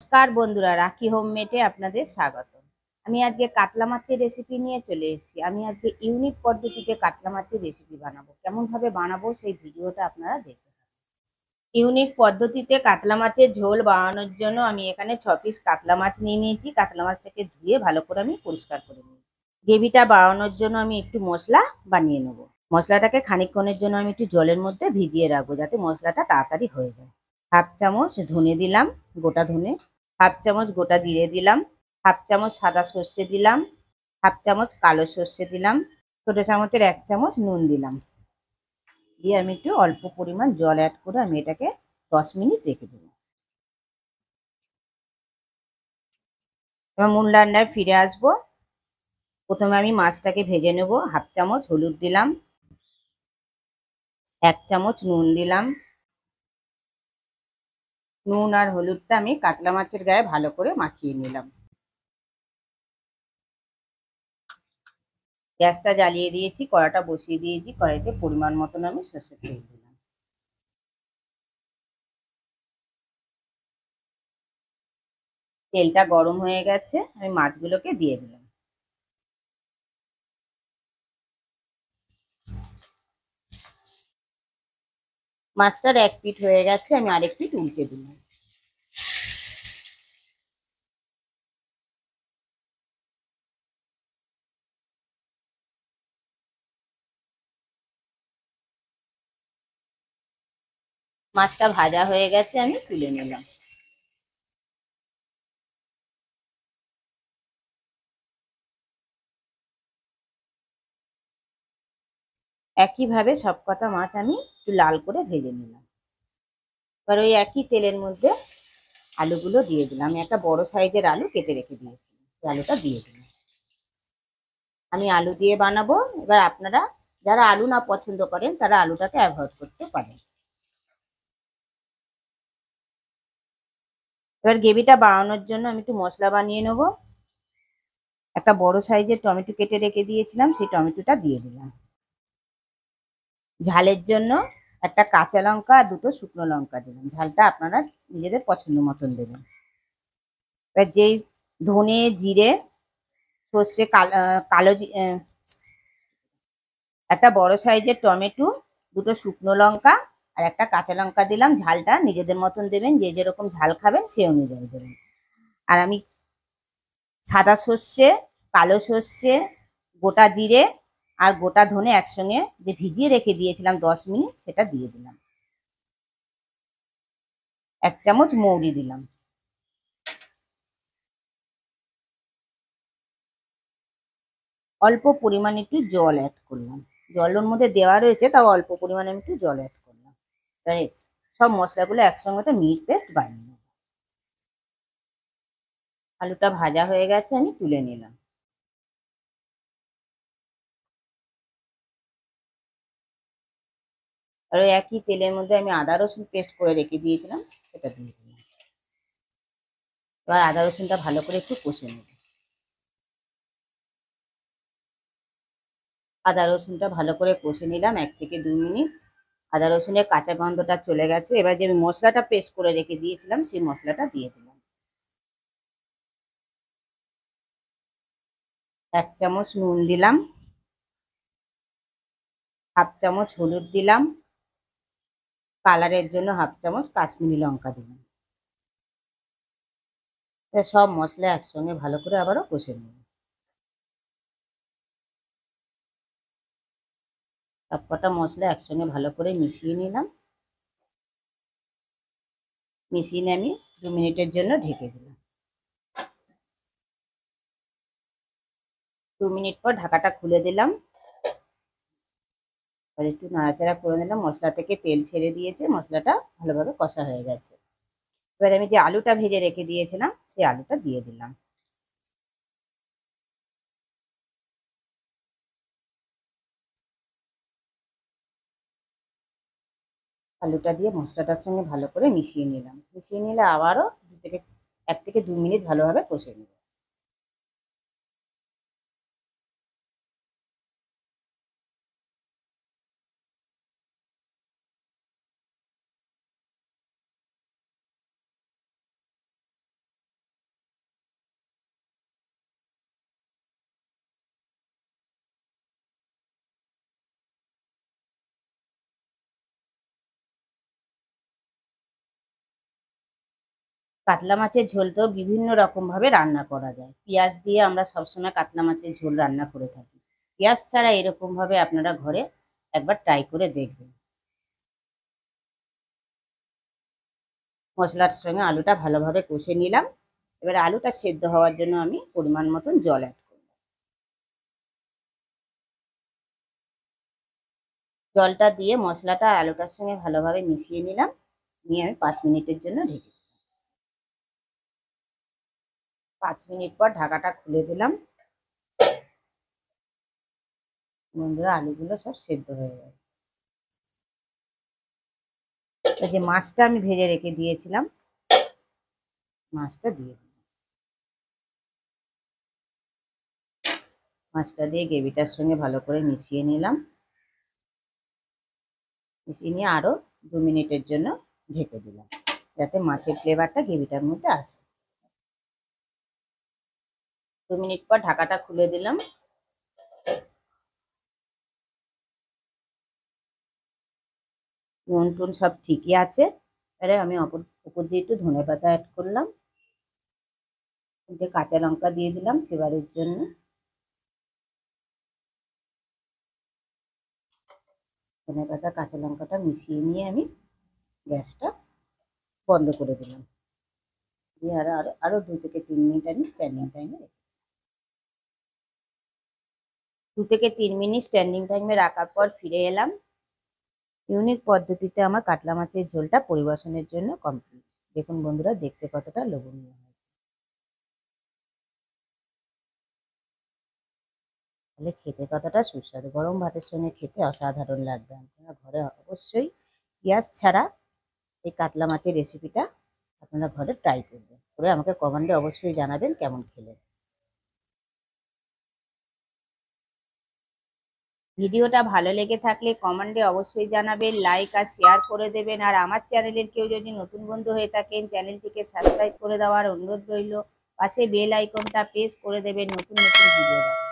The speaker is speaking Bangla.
নমস্কার বন্ধুরা, রাখি হোমমেডে আপনাদের স্বাগত। আমি আজকে কাতলা মাছের রেসিপি নিয়ে চলে এসেছি। আমি আজকে ইউনিক পদ্ধতিতে কাতলা মাছের রেসিপি বানাবো। কেমন ভাবে বানাবো সেই ভিডিওটা আপনারা দেখতে থাকুন। ইউনিক পদ্ধতিতে কাতলা মাছের ঝোল বানানোর জন্য আমি এখানে 6 পিস কাতলা মাছ নিয়ে নিয়েছি। কাতলা মাছটাকে ধুয়ে ভালো করে আমি পরিষ্কার করে নিয়েছি। গ্রেভিটা বানানোর জন্য আমি একটু মশলা বানিয়ে নেবো। মশলাটাকে খানিকক্ষণের জন্য আমি একটু জলের মধ্যে ভিজিয়ে রাখবো, যাতে মশলাটা তাড়াতাড়ি হয়ে যায়। 1/2 চামচ ধনে দিলাম, গোটা ধনে। 1/2 চামচ গোটা জিরে দিলাম। 1/2 চামচ সাদা সর্ষে দিলাম। 1/2 চামচ কালো সর্ষে দিলাম। ছোট চামচের 1 চামচ নুন দিলাম। দিয়ে আমি একটু অল্প পরিমাণ জল অ্যাড করে আমি এটাকে 10 মিনিট রেখে দেবো। এবার মূল রান্নায় ফিরে আসবো। প্রথমে আমি মাছটাকে ভেজে নেব। 1/2 চামচ হলুদ দিলাম। 1 চামচ নুন দিলাম। নুন আর হলুদটা আমি কাতলা মাছের গায়ে ভালো করে মাখিয়ে নিলাম। গ্যাসটা জ্বালিয়ে দিয়েছি, কড়াটা বসিয়ে দিয়েছি। কড়াইতে পরিমাণ মতন আমি সর্ষের তেল দিলাম। তেলটা গরম হয়ে গেছে, আমি মাছগুলোকে দিয়ে দিলাম। মাছটার 1 পিঠ হয়ে গেছে, আমি আরেক পিঠ উল্টে দিলাম। মাছটা ভাজা হয়ে গেছে, আমি তুলে নিলাম। একইভাবে সবকটা মাছ আমি একটু লাল করে ভেজে নিলাম। এবার ওই একই তেলের মধ্যে আলুগুলো দিয়ে দিলাম। আমি একটা বড় সাইজের আলু কেটে রেখে দিয়েছি, সেই আলুটা দিয়ে দিলাম। আমি আলু দিয়ে বানাবো। এবার আপনারা যারা আলু না পছন্দ করেন তারা আলুটাকে অ্যাভয়েড করতে পারেন। এবার গ্রেভিটা বানানোর জন্য আমি একটু মশলা বানিয়ে নেবো। একটা বড় সাইজের টমেটো কেটে রেখে দিয়েছিলাম, সেই টমেটোটা দিয়ে দিলাম। ঝালের জন্য একটা কাঁচা লঙ্কা আর 2টো শুকনো লঙ্কা দিলাম। ঝালটা আপনারা নিজেদের পছন্দ মতন দেবেন। এবার যেই ধনে, জিরে, সর্ষে, কালো একটা বড় সাইজের টমেটো, 2টো শুকনো লঙ্কা আর একটা কাঁচা লঙ্কা দিলাম। ঝালটা নিজেদের মতন দেবেন, যে যেরকম ঝাল খাবেন সে অনুযায়ী দেবেন। আর আমি সাদা সর্ষে, কালো সর্ষে, গোটা জিরে আর গোটা ধনে একসঙ্গে যে ভিজিয়ে রেখে দিয়েছিলাম 10 মিনিট, সেটা দিয়ে দিলাম। 1 চামচ মৌরি দিলাম। অল্প পরিমাণে একটু জল অ্যাড করলাম। জল ওর মধ্যে দেওয়া রয়েছে, তাও অল্প পরিমাণে আমি একটু জল অ্যাড করলাম। তাই সব মশলাগুলো একসঙ্গে একটা মিহি পেস্ট বানিয়ে নেব। আলুটা ভাজা হয়ে গেছে, আমি তুলে নিলাম। আর ওই একই তেলের মধ্যে আমি আদা রসুন পেস্ট করে রেখে দিয়েছিলাম, সেটা দিয়ে দিলাম। এবার আদা রসুনটা ভালো করে একটু কষে নেব। আদা রসুনটা ভালো করে কষে নিলাম 1 থেকে 2 মিনিট। আদা রসুনের কাঁচা গন্ধটা চলে গেছে। এবার যে আমি মশলাটা পেস্ট করে রেখে দিয়েছিলাম, সেই মশলাটা দিয়ে দিলাম। 1 চামচ নুন দিলাম। 1/2 চামচ হলুদ দিলাম। কালারের জন্য 1/2 চামচ কাশ্মীরি লঙ্কা দিলাম। এবার সব মশলা একসঙ্গে ভালো করে আবারও কষে নেব। সবকটা মশলা একসঙ্গে ভালো করে মিশিয়ে নিলাম। মিশিয়ে নিয়ে আমি 2 মিনিটের জন্য ঢেকে দিলাম। 2 মিনিট পর ঢাকাটা খুলে দিলাম। আর একটু নাড়াচাড়া করে নিলাম। মশলা থেকে তেল ছেড়ে দিয়েছে, মশলাটা ভালোভাবে কষা হয়ে গেছে। এবার আমি যে আলুটা ভেজে রেখে দিয়েছিলাম, সেই আলুটা দিয়ে দিলাম। আলুটা দিয়ে মশলাটার সঙ্গে ভালো করে মিশিয়ে নিলাম। মিশিয়ে নিলে আবারও 1 থেকে 2 মিনিট ভালোভাবে কষে নেব। কাতলা মাছের ঝোল তো বিভিন্ন রকম ভাবে রান্না করা যায়। পেঁয়াজ দিয়ে আমরা সবসময় কাতলা মাছের ঝোল রান্না করে থাকি। পেঁয়াজ ছাড়া এরকম ভাবে আপনারা ঘরে একবার ট্রাই করে দেখবেন। মশলার সঙ্গে আলুটা ভালোভাবে কষে নিলাম। এবার আলুটা সেদ্ধ হওয়ার জন্য আমি পরিমাণ মতন জল অ্যাড করব। জলটা দিয়ে মশলাটা আলুটার সঙ্গে ভালোভাবে মিশিয়ে নিলাম। নিয়ে আমি 5 মিনিটের জন্য ঢেকে 5 মিনিট পর ঢাকাটা খুলে দিলাম। বন্ধুরা, আলুগুলো সব সেদ্ধ হয়ে গেছে। এই যে মাছটা আমি ভেজে রেখে দিয়েছিলাম, মাছটা দিয়ে দিলাম। মাছটা দিয়ে গ্রেভিটার সঙ্গে ভালো করে মিশিয়ে নিলাম। মিশিয়ে নিয়ে আরও 2 মিনিটের জন্য ঢেকে দিলাম, যাতে মাছের ফ্লেভারটা গ্রেভিটার মধ্যে আসে। 2 মিনিট পর ঢাকাটা খুলে দিলাম। নুন টুন সব ঠিকই আছে। এবারে আমি উপর দিয়ে একটু ধনেপাতা অ্যাড করলাম, কাঁচা লঙ্কা দিয়ে দিলাম ফ্লেভারের জন্য। ধনেপাতা কাঁচা লঙ্কাটা মিশিয়ে নিয়ে আমি গ্যাসটা বন্ধ করে দিলাম। দিয়ে আরো 2 থেকে 3 মিনিট আমি স্ট্যান্ডিং টাইমে 2 থেকে 3 মিনিট স্ট্যান্ডিং টাইমে রাখার পর ফিরে এলাম। ইউনিক পদ্ধতিতে আমার কাতলা মাছের ঝোলটা পরিবেশনের জন্য কমপ্লিট। দেখুন বন্ধুরা, দেখতে কতটা লোভনীয় হয়েছে। তাহলে খেতে কতটা সুস্বাদু, গরম ভাতের সঙ্গে খেতে অসাধারণ লাগবে। আপনারা ঘরে অবশ্যই পেঁয়াজ ছাড়া এই কাতলা মাছের রেসিপিটা আপনারা ঘরে ট্রাই করবেন, করে আমাকে কমেন্টে অবশ্যই জানাবেন কেমন খেলেন। ভিডিওটা ভালো লেগে থাকলে কমেন্টে অবশ্যই জানাবেন, লাইক আর শেয়ার করে দেবেন। আর আমার চ্যানেলের কেউ যদি নতুন বন্ধু হয়ে থাকেন, চ্যানেলটিকে সাবস্ক্রাইব করে দেওয়ার অনুরোধ রইল। পাশে বেল আইকনটা প্রেস করে দেবেন নতুন নতুন ভিডিও দেখা।